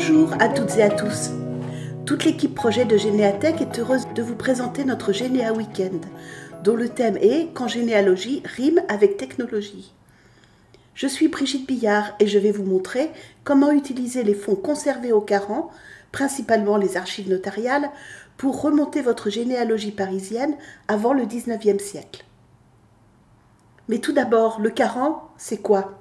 Bonjour à toutes et à tous. Toute l'équipe projet de Généatech est heureuse de vous présenter notre Généa Weekend, dont le thème est « Quand généalogie rime avec technologie ». Je suis Brigitte Billard et je vais vous montrer comment utiliser les fonds conservés au Caran, principalement les archives notariales, pour remonter votre généalogie parisienne avant le 19e siècle. Mais tout d'abord, le Caran, c'est quoi ?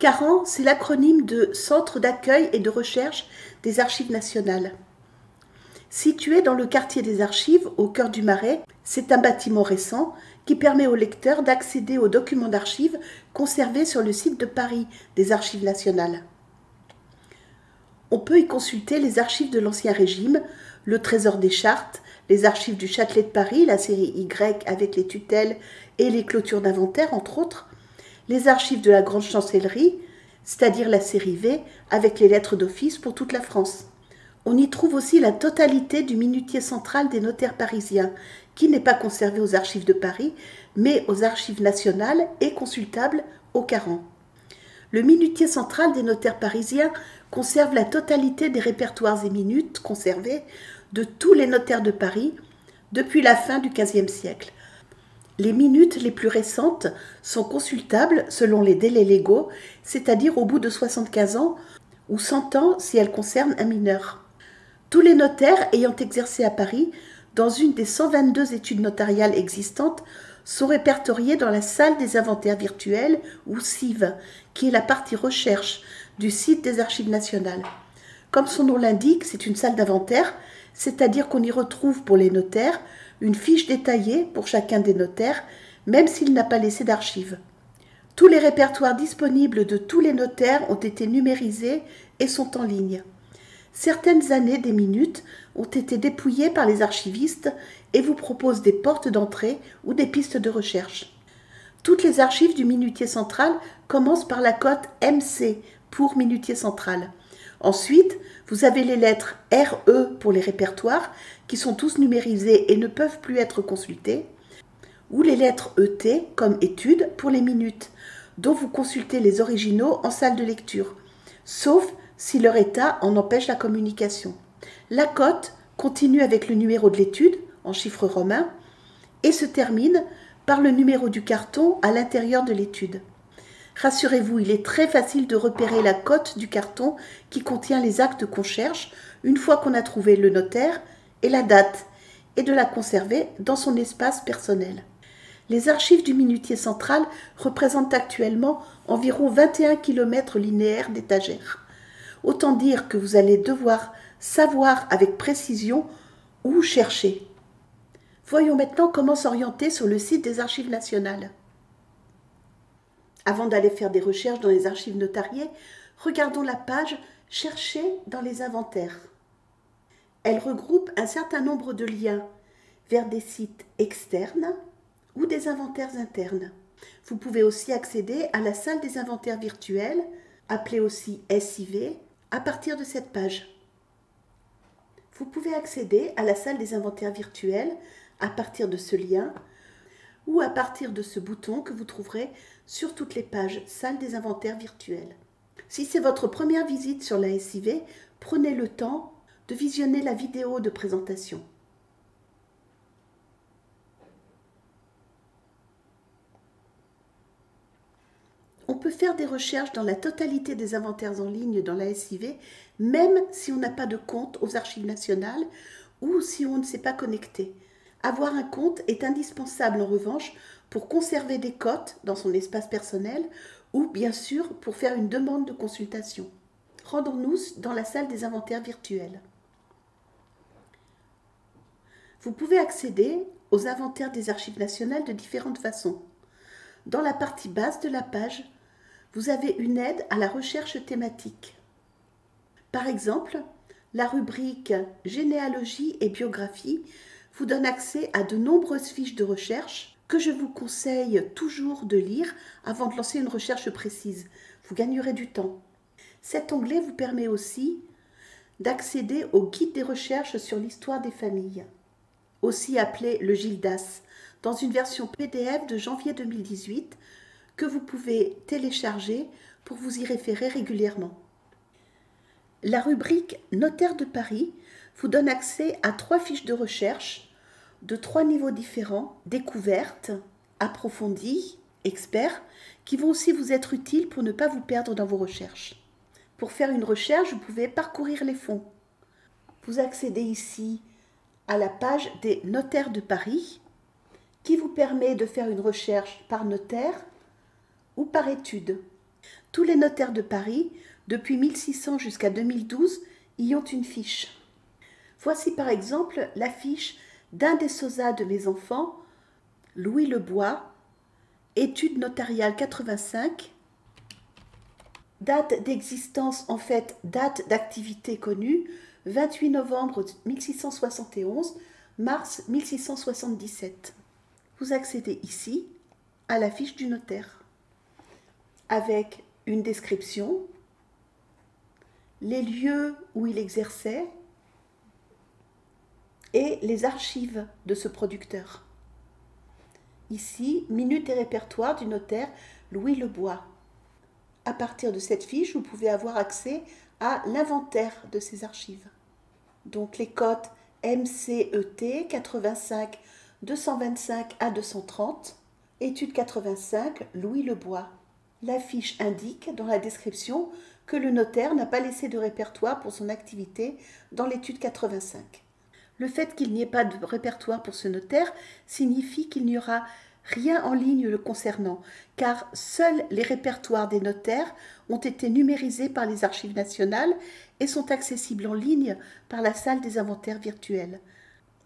Caran, c'est l'acronyme de Centre d'accueil et de recherche des Archives nationales. Situé dans le quartier des Archives, au cœur du Marais, c'est un bâtiment récent qui permet aux lecteurs d'accéder aux documents d'archives conservés sur le site de Paris des Archives nationales. On peut y consulter les archives de l'Ancien Régime, le Trésor des Chartes, les archives du Châtelet de Paris, la série Y avec les tutelles et les clôtures d'inventaire, entre autres, les archives de la Grande Chancellerie, c'est-à-dire la série V, avec les lettres d'office pour toute la France. On y trouve aussi la totalité du minutier central des notaires parisiens, qui n'est pas conservé aux archives de Paris, mais aux archives nationales et consultable au Caran. Le minutier central des notaires parisiens conserve la totalité des répertoires et minutes conservés de tous les notaires de Paris depuis la fin du XVe siècle. Les minutes les plus récentes sont consultables selon les délais légaux, c'est-à-dire au bout de 75 ans ou 100 ans si elles concernent un mineur. Tous les notaires ayant exercé à Paris, dans une des 122 études notariales existantes, sont répertoriés dans la salle des inventaires virtuels, ou SIV, qui est la partie recherche du site des Archives nationales. Comme son nom l'indique, c'est une salle d'inventaire, c'est-à-dire qu'on y retrouve pour les notaires une fiche détaillée pour chacun des notaires, même s'il n'a pas laissé d'archives. Tous les répertoires disponibles de tous les notaires ont été numérisés et sont en ligne. Certaines années des minutes ont été dépouillées par les archivistes et vous proposent des portes d'entrée ou des pistes de recherche. Toutes les archives du minutier central commencent par la cote MC pour minutier central. Ensuite, vous avez les lettres RE pour les répertoires, qui sont tous numérisés et ne peuvent plus être consultés, ou les lettres ET comme études pour les minutes, dont vous consultez les originaux en salle de lecture, sauf si leur état en empêche la communication. La cote continue avec le numéro de l'étude, en chiffres romains, et se termine par le numéro du carton à l'intérieur de l'étude. Rassurez-vous, il est très facile de repérer la cote du carton qui contient les actes qu'on cherche une fois qu'on a trouvé le notaire et la date, et de la conserver dans son espace personnel. Les archives du minutier central représentent actuellement environ 21 km linéaires d'étagères. Autant dire que vous allez devoir savoir avec précision où chercher. Voyons maintenant comment s'orienter sur le site des Archives nationales. Avant d'aller faire des recherches dans les archives notariées, regardons la page « Chercher dans les inventaires ». Elle regroupe un certain nombre de liens vers des sites externes ou des inventaires internes. Vous pouvez aussi accéder à la salle des inventaires virtuels, appelée aussi SIV, à partir de cette page. Vous pouvez accéder à la salle des inventaires virtuels à partir de ce lien ou à partir de ce bouton que vous trouverez sur toutes les pages Salle des inventaires virtuels. Si c'est votre première visite sur la SIV, prenez le temps de visionner la vidéo de présentation. On peut faire des recherches dans la totalité des inventaires en ligne dans la SIV, même si on n'a pas de compte aux Archives nationales ou si on ne s'est pas connecté. Avoir un compte est indispensable en revanche pour conserver des cotes dans son espace personnel ou bien sûr pour faire une demande de consultation. Rendons-nous dans la salle des inventaires virtuels. Vous pouvez accéder aux inventaires des Archives nationales de différentes façons. Dans la partie basse de la page, vous avez une aide à la recherche thématique. Par exemple, la rubrique « Généalogie et biographie » vous donne accès à de nombreuses fiches de recherche que je vous conseille toujours de lire avant de lancer une recherche précise. Vous gagnerez du temps. Cet onglet vous permet aussi d'accéder au guide des recherches sur l'histoire des familles, aussi appelé le Gildas, dans une version PDF de janvier 2018 que vous pouvez télécharger pour vous y référer régulièrement. La rubrique Notaire de Paris vous donne accès à 3 fiches de recherche de 3 niveaux différents, découverte, approfondie, expert, qui vont aussi vous être utiles pour ne pas vous perdre dans vos recherches. Pour faire une recherche, vous pouvez parcourir les fonds. Vous accédez ici à la page des notaires de Paris, qui vous permet de faire une recherche par notaire ou par étude. Tous les notaires de Paris, depuis 1600 jusqu'à 2012, y ont une fiche. Voici par exemple la fiche d'un des SOSA de mes enfants, Louis Lebois, étude notariale 85, date d'existence, en fait date d'activité connue, 28 novembre 1671, mars 1677. Vous accédez ici à la fiche du notaire, avec une description, les lieux où il exerçait et les archives de ce producteur. Ici, minute et répertoire du notaire Louis Lebois. À partir de cette fiche, vous pouvez avoir accès à l'inventaire de ces archives. Donc les cotes MCET 85 225 à 230, étude 85 Louis Lebois. La fiche indique dans la description que le notaire n'a pas laissé de répertoire pour son activité dans l'étude 85. Le fait qu'il n'y ait pas de répertoire pour ce notaire signifie qu'il n'y aura rien en ligne le concernant, car seuls les répertoires des notaires ont été numérisés par les Archives nationales et sont accessibles en ligne par la salle des inventaires virtuels.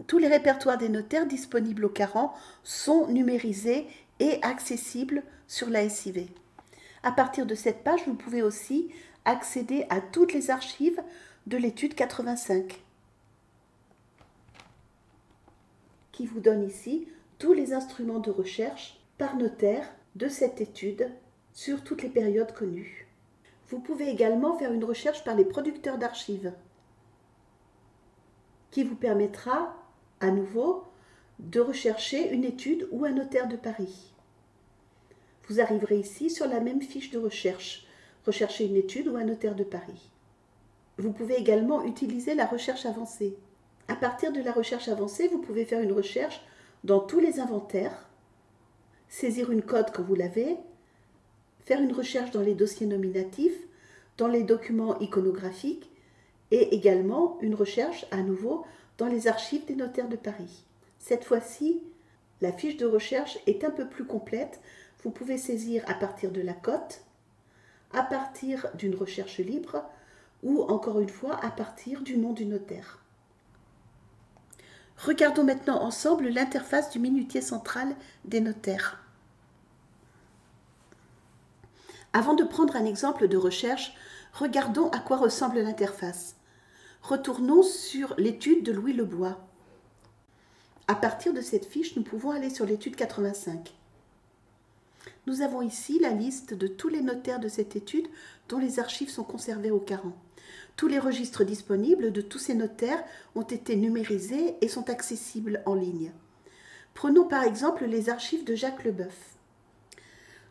Tous les répertoires des notaires disponibles au Caran sont numérisés et accessibles sur la SIV. À partir de cette page, vous pouvez aussi accéder à toutes les archives de l'étude 85, qui vous donne ici tous les instruments de recherche par notaire de cette étude sur toutes les périodes connues. Vous pouvez également faire une recherche par les producteurs d'archives, qui vous permettra à nouveau de rechercher une étude ou un notaire de Paris. Vous arriverez ici sur la même fiche de recherche, rechercher une étude ou un notaire de Paris. Vous pouvez également utiliser la recherche avancée. À partir de la recherche avancée, vous pouvez faire une recherche dans tous les inventaires, saisir une cote quand vous l'avez, faire une recherche dans les dossiers nominatifs, dans les documents iconographiques et également une recherche à nouveau dans les archives des notaires de Paris. Cette fois-ci, la fiche de recherche est un peu plus complète. Vous pouvez saisir à partir de la cote, à partir d'une recherche libre ou encore une fois à partir du nom du notaire. Regardons maintenant ensemble l'interface du minutier central des notaires. Avant de prendre un exemple de recherche, regardons à quoi ressemble l'interface. Retournons sur l'étude de Louis Lebois. À partir de cette fiche, nous pouvons aller sur l'étude 85. Nous avons ici la liste de tous les notaires de cette étude dont les archives sont conservées au Caran. Tous les registres disponibles de tous ces notaires ont été numérisés et sont accessibles en ligne. Prenons par exemple les archives de Jacques Leboeuf.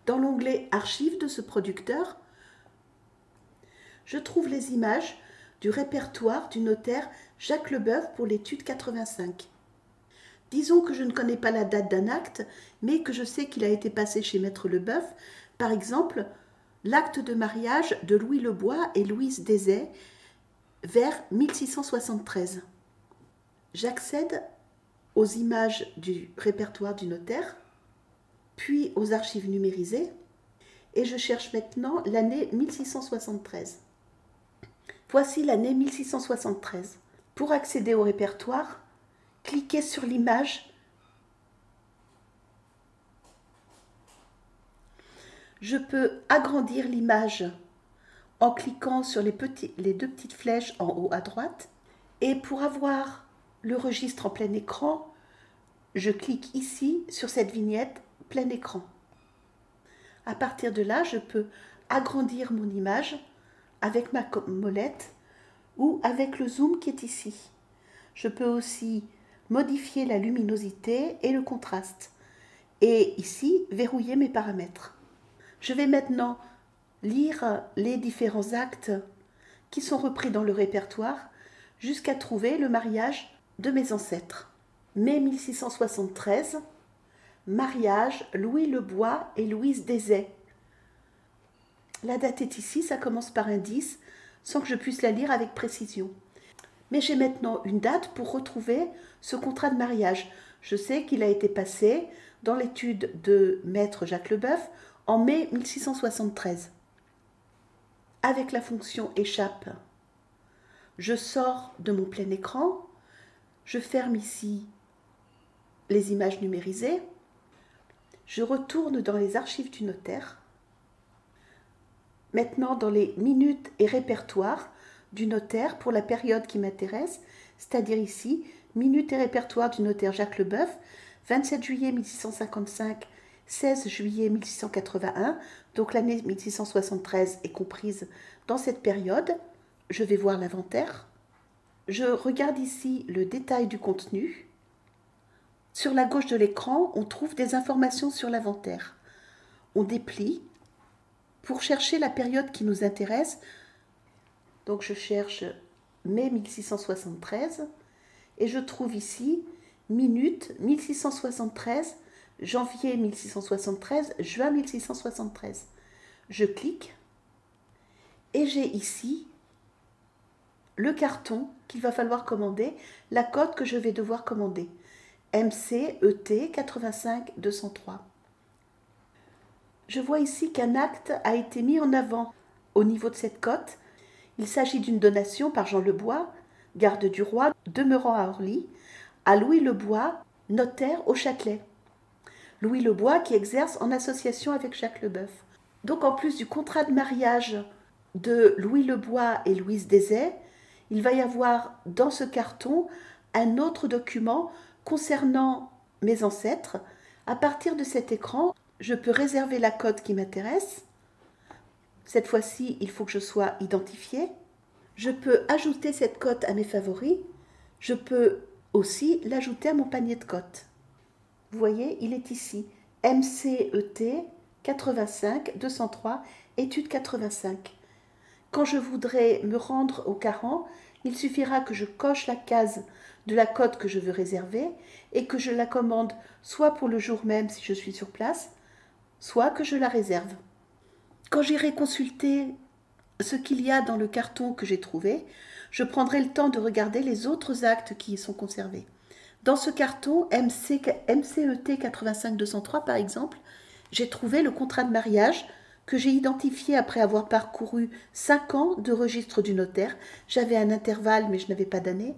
Dans l'onglet Archives de ce producteur, je trouve les images du répertoire du notaire Jacques Leboeuf pour l'étude 85. Disons que je ne connais pas la date d'un acte, mais que je sais qu'il a été passé chez Maître Leboeuf, par exemple l'acte de mariage de Louis Lebois et Louise Desaix vers 1673. J'accède aux images du répertoire du notaire, puis aux archives numérisées, et je cherche maintenant l'année 1673. Voici l'année 1673. Pour accéder au répertoire, cliquez sur l'image. Je peux agrandir l'image en cliquant sur les deux petites flèches en haut à droite. Et pour avoir le registre en plein écran, je clique ici sur cette vignette plein écran. À partir de là, je peux agrandir mon image avec ma molette ou avec le zoom qui est ici. Je peux aussi modifier la luminosité et le contraste. Et ici, verrouiller mes paramètres. Je vais maintenant lire les différents actes qui sont repris dans le répertoire jusqu'à trouver le mariage de mes ancêtres. Mai 1673, mariage Louis Le Bois et Louise Desay. La date est ici, ça commence par un 10, sans que je puisse la lire avec précision. Mais j'ai maintenant une date pour retrouver ce contrat de mariage. Je sais qu'il a été passé dans l'étude de maître Jacques Leboeuf en mai 1673. Avec la fonction échappe, je sors de mon plein écran, je ferme ici les images numérisées, je retourne dans les archives du notaire. Maintenant dans les minutes et répertoires du notaire pour la période qui m'intéresse, c'est-à-dire ici, minutes et répertoires du notaire Jacques Leboeuf, 27 juillet 1655, 16 juillet 1681, donc l'année 1673 est comprise dans cette période. Je vais voir l'inventaire. Je regarde ici le détail du contenu. Sur la gauche de l'écran, on trouve des informations sur l'inventaire. On déplie pour chercher la période qui nous intéresse. Donc je cherche mai 1673 et je trouve ici minutes 1673, janvier 1673, juin 1673. Je clique et j'ai ici le carton qu'il va falloir commander, la cote que je vais devoir commander. MCET 85 203. Je vois ici qu'un acte a été mis en avant au niveau de cette cote. Il s'agit d'une donation par Jean Lebois, garde du roi, demeurant à Orly, à Louis Le Bois, notaire au Châtelet. Louis Le Bois qui exerce en association avec Jacques Leboeuf. Donc en plus du contrat de mariage de Louis Le Bois et Louise Desay, il va y avoir dans ce carton un autre document concernant mes ancêtres. À partir de cet écran, je peux réserver la cote qui m'intéresse. Cette fois-ci, il faut que je sois identifiée. Je peux ajouter cette cote à mes favoris. Je peux aussi l'ajouter à mon panier de cotes. Vous voyez, il est ici. MCET 85 203, étude 85. Quand je voudrais me rendre au Caran, il suffira que je coche la case de la cote que je veux réserver et que je la commande soit pour le jour même si je suis sur place, soit que je la réserve. Quand j'irai consulter ce qu'il y a dans le carton que j'ai trouvé, je prendrai le temps de regarder les autres actes qui y sont conservés. Dans ce carton MCET 85 203 par exemple, j'ai trouvé le contrat de mariage que j'ai identifié après avoir parcouru 5 ans de registre du notaire. J'avais un intervalle mais je n'avais pas d'année.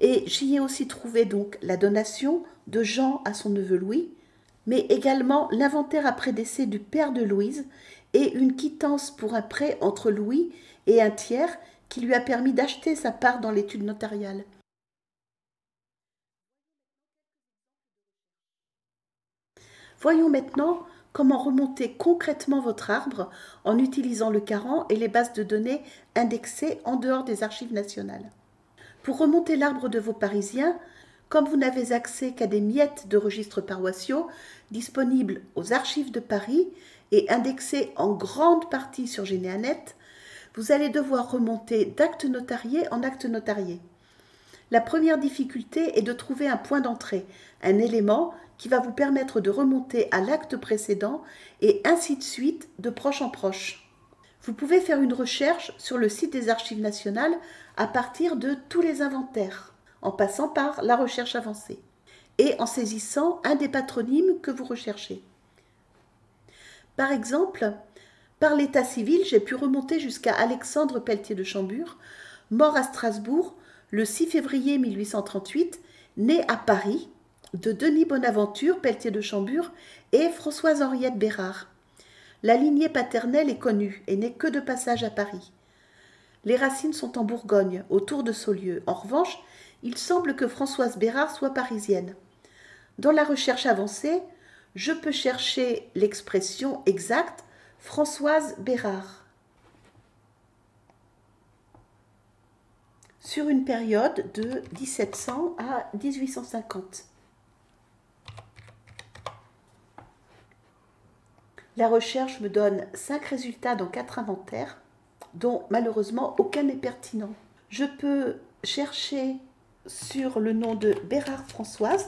Et j'y ai aussi trouvé donc la donation de Jean à son neveu Louis, mais également l'inventaire après décès du père de Louise et une quittance pour un prêt entre Louis et un tiers qui lui a permis d'acheter sa part dans l'étude notariale. Voyons maintenant comment remonter concrètement votre arbre en utilisant le Caran et les bases de données indexées en dehors des archives nationales. Pour remonter l'arbre de vos Parisiens, comme vous n'avez accès qu'à des miettes de registres paroissiaux disponibles aux archives de Paris et indexés en grande partie sur Généanet, vous allez devoir remonter d'acte notarié en acte notarié. La première difficulté est de trouver un point d'entrée, un élément qui va vous permettre de remonter à l'acte précédent et ainsi de suite de proche en proche. Vous pouvez faire une recherche sur le site des Archives nationales à partir de tous les inventaires, en passant par la recherche avancée, et en saisissant un des patronymes que vous recherchez. Par exemple, par l'état civil, j'ai pu remonter jusqu'à Alexandre Pelletier de Chambure, mort à Strasbourg le 6 février 1838, né à Paris, de Denis Bonaventure Pelletier de Chambure et Françoise Henriette Bérard. La lignée paternelle est connue et n'est que de passage à Paris. Les racines sont en Bourgogne, autour de Saulieu. En revanche, il semble que Françoise Bérard soit parisienne. Dans la recherche avancée, je peux chercher l'expression exacte Françoise Bérard. Sur une période de 1700 à 1850. La recherche me donne 5 résultats dans 4 inventaires. dont malheureusement aucun n'est pertinent. Je peux chercher sur le nom de Bérard Françoise,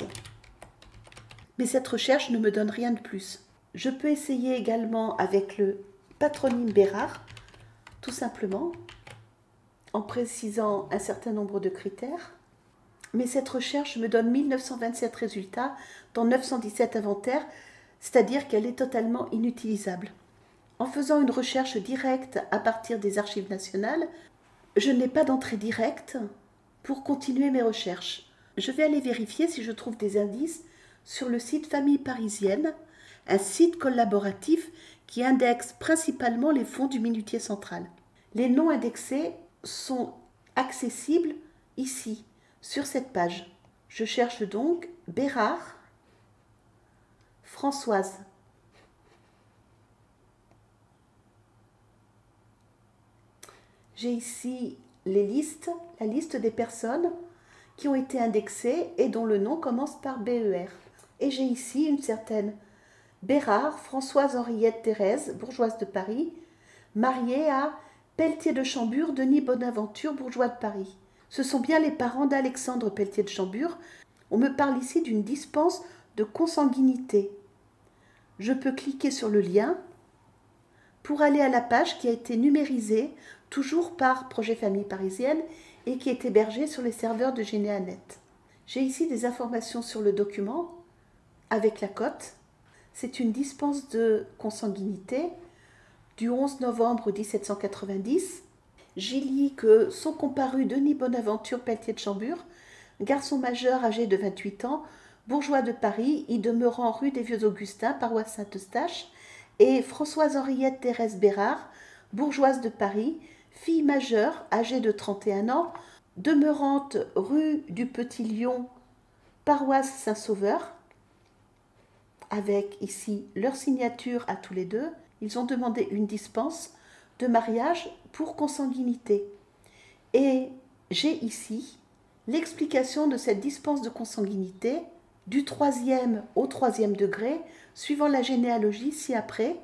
mais cette recherche ne me donne rien de plus. Je peux essayer également avec le patronyme Bérard, tout simplement, en précisant un certain nombre de critères. Mais cette recherche me donne 1927 résultats dans 917 inventaires, c'est-à-dire qu'elle est totalement inutilisable. En faisant une recherche directe à partir des archives nationales, je n'ai pas d'entrée directe pour continuer mes recherches. Je vais aller vérifier si je trouve des indices sur le site Famille Parisienne, un site collaboratif qui indexe principalement les fonds du Minutier Central. Les noms indexés sont accessibles ici, sur cette page. Je cherche donc Bérard Françoise. J'ai ici la liste des personnes qui ont été indexées et dont le nom commence par BER. Et j'ai ici une certaine Bérard Françoise Henriette Thérèse, bourgeoise de Paris, mariée à Pelletier de Chambure Denis Bonaventure, bourgeois de Paris. Ce sont bien les parents d'Alexandre Pelletier de Chambure. On me parle ici d'une dispense de consanguinité. Je peux cliquer sur le lien pour aller à la page qui a été numérisée, toujours par Projet Famille Parisienne, et qui est hébergée sur les serveurs de GénéaNet. J'ai ici des informations sur le document, avec la cote. C'est une dispense de consanguinité du 11 novembre 1790. J'y lis que sont comparus Denis Bonaventure Pelletier de Chambure, garçon majeur âgé de 28 ans, bourgeois de Paris, y demeurant rue des Vieux-Augustins, paroisse Saint-Eustache, et Françoise Henriette Thérèse Bérard, bourgeoise de Paris, fille majeure, âgée de 31 ans, demeurante rue du Petit Lion, paroisse Saint-Sauveur, avec ici leur signature à tous les deux. Ils ont demandé une dispense de mariage pour consanguinité. Et j'ai ici l'explication de cette dispense de consanguinité du 3e au 3e degré, suivant la généalogie ci-après.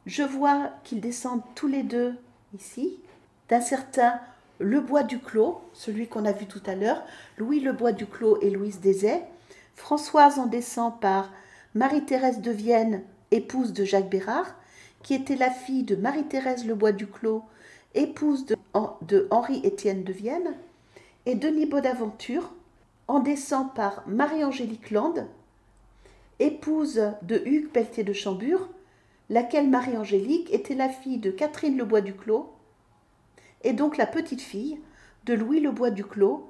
Je vois qu'ils descendent tous les deux ici, d'un certain Lebois Duclos, celui qu'on a vu tout à l'heure, Louis Lebois Duclos et Louise Desaix. Françoise en descend par Marie-Thérèse de Vienne, épouse de Jacques Bérard, qui était la fille de Marie-Thérèse Lebois Duclos, épouse de Henri-Étienne de Vienne, et Denis Bonaventure en descend par Marie-Angélique Land, épouse de Hugues Pelletier de Chambure, laquelle Marie-Angélique était la fille de Catherine Lebois Duclos, et donc la petite-fille de Louis Lebois Duclos.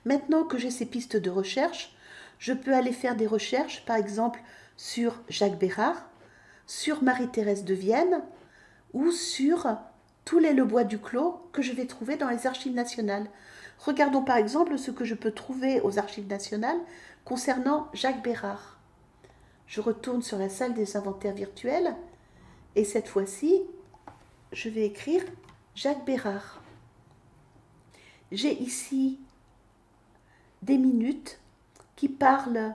Maintenant que j'ai ces pistes de recherche, je peux aller faire des recherches, par exemple, sur Jacques Bérard, sur Marie-Thérèse de Vienne, ou sur tous les Lebois Duclos que je vais trouver dans les archives nationales. Regardons par exemple ce que je peux trouver aux archives nationales concernant Jacques Bérard. Je retourne sur la salle des inventaires virtuels, et cette fois-ci, je vais écrire Jacques Bérard. J'ai ici des minutes qui parlent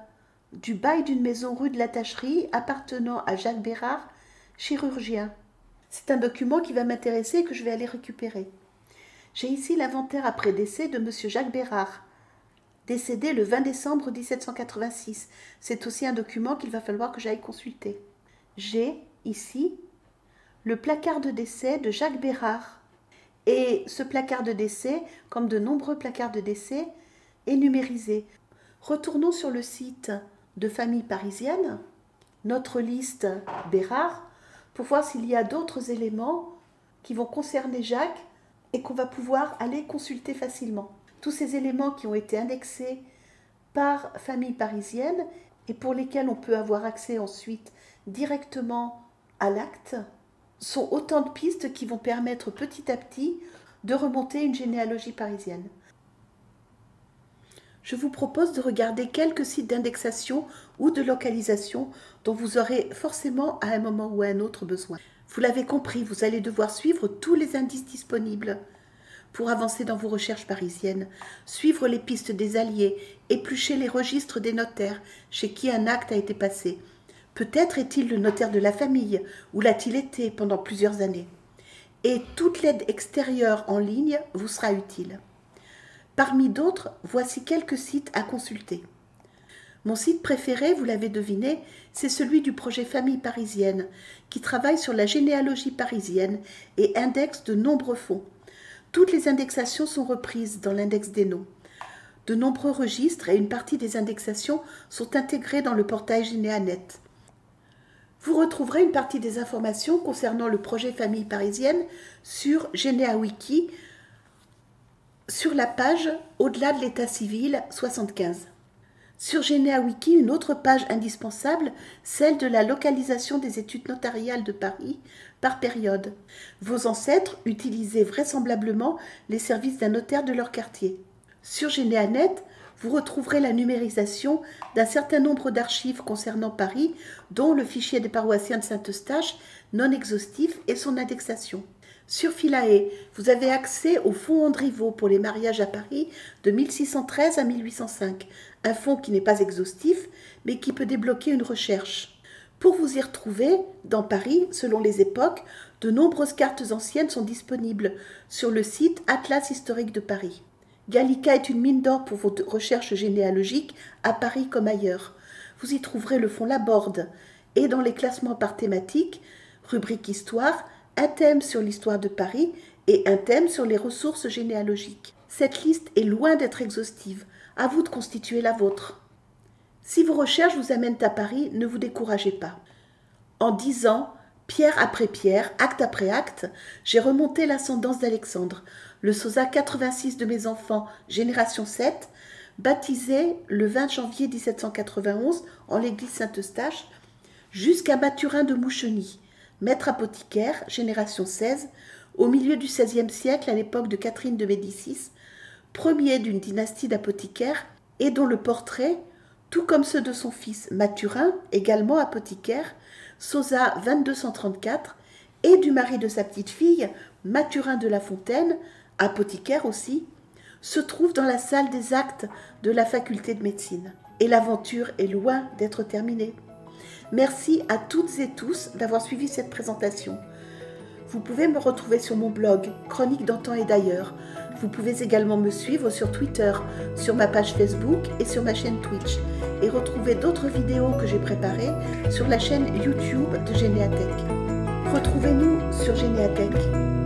du bail d'une maison rue de la Tacherie appartenant à Jacques Bérard, chirurgien. C'est un document qui va m'intéresser et que je vais aller récupérer. J'ai ici l'inventaire après décès de M. Jacques Bérard, décédé le 20 décembre 1786. C'est aussi un document qu'il va falloir que j'aille consulter. J'ai ici le placard de décès de Jacques Bérard. Et ce placard de décès, comme de nombreux placards de décès, est numérisé. Retournons sur le site de Famille Parisienne, notre liste Bérard, pour voir s'il y a d'autres éléments qui vont concerner Jacques et qu'on va pouvoir aller consulter facilement. Tous ces éléments qui ont été indexés par Famille Parisienne et pour lesquels on peut avoir accès ensuite directement à l'acte, sont autant de pistes qui vont permettre petit à petit de remonter une généalogie parisienne. Je vous propose de regarder quelques sites d'indexation ou de localisation dont vous aurez forcément à un moment ou à un autre besoin. Vous l'avez compris, vous allez devoir suivre tous les indices disponibles pour avancer dans vos recherches parisiennes, suivre les pistes des alliés, éplucher les registres des notaires chez qui un acte a été passé. Peut-être est-il le notaire de la famille, ou l'a-t-il été pendant plusieurs années. et toute l'aide extérieure en ligne vous sera utile. Parmi d'autres, voici quelques sites à consulter. Mon site préféré, vous l'avez deviné, c'est celui du projet Famille Parisienne, qui travaille sur la généalogie parisienne et indexe de nombreux fonds. Toutes les indexations sont reprises dans l'index des noms. De nombreux registres et une partie des indexations sont intégrés dans le portail Généanet. Vous retrouverez une partie des informations concernant le projet Famille Parisienne sur GénéaWiki, sur la page Au-delà de l'état civil 75. Sur GénéaWiki, une autre page indispensable, celle de la localisation des études notariales de Paris par période. Vos ancêtres utilisaient vraisemblablement les services d'un notaire de leur quartier. Sur Généanet, vous retrouverez la numérisation d'un certain nombre d'archives concernant Paris, dont le fichier des paroissiens de Saint-Eustache, non exhaustif, et son indexation. Sur Philae, vous avez accès au fonds Andriveau pour les mariages à Paris de 1613 à 1805, un fonds qui n'est pas exhaustif, mais qui peut débloquer une recherche. Pour vous y retrouver, dans Paris, selon les époques, de nombreuses cartes anciennes sont disponibles sur le site Atlas historique de Paris. Gallica est une mine d'or pour vos recherches généalogiques, à Paris comme ailleurs. Vous y trouverez le fonds Laborde, et dans les classements par thématique, rubrique Histoire, un thème sur l'histoire de Paris et un thème sur les ressources généalogiques. Cette liste est loin d'être exhaustive. À vous de constituer la vôtre. Si vos recherches vous amènent à Paris, ne vous découragez pas. En 10 ans, pierre après pierre, acte après acte, j'ai remonté l'ascendance d'Alexandre, le Sosa 86 de mes enfants, génération 7, baptisé le 20 janvier 1791 en l'église Saint-Eustache, jusqu'à Mathurin de Moucheny, maître apothicaire, génération 16, au milieu du XVIe siècle, à l'époque de Catherine de Médicis, premier d'une dynastie d'apothicaires, et dont le portrait, tout comme ceux de son fils Mathurin, également apothicaire, Sosa 2234, et du mari de sa petite-fille, Mathurin de La Fontaine, apothicaire aussi, se trouve dans la salle des actes de la faculté de médecine. Et l'aventure est loin d'être terminée. Merci à toutes et tous d'avoir suivi cette présentation. Vous pouvez me retrouver sur mon blog, Chroniques d'antan et d'ailleurs. Vous pouvez également me suivre sur Twitter, sur ma page Facebook et sur ma chaîne Twitch. Et retrouver d'autres vidéos que j'ai préparées sur la chaîne YouTube de Généatech. Retrouvez-nous sur Généatech.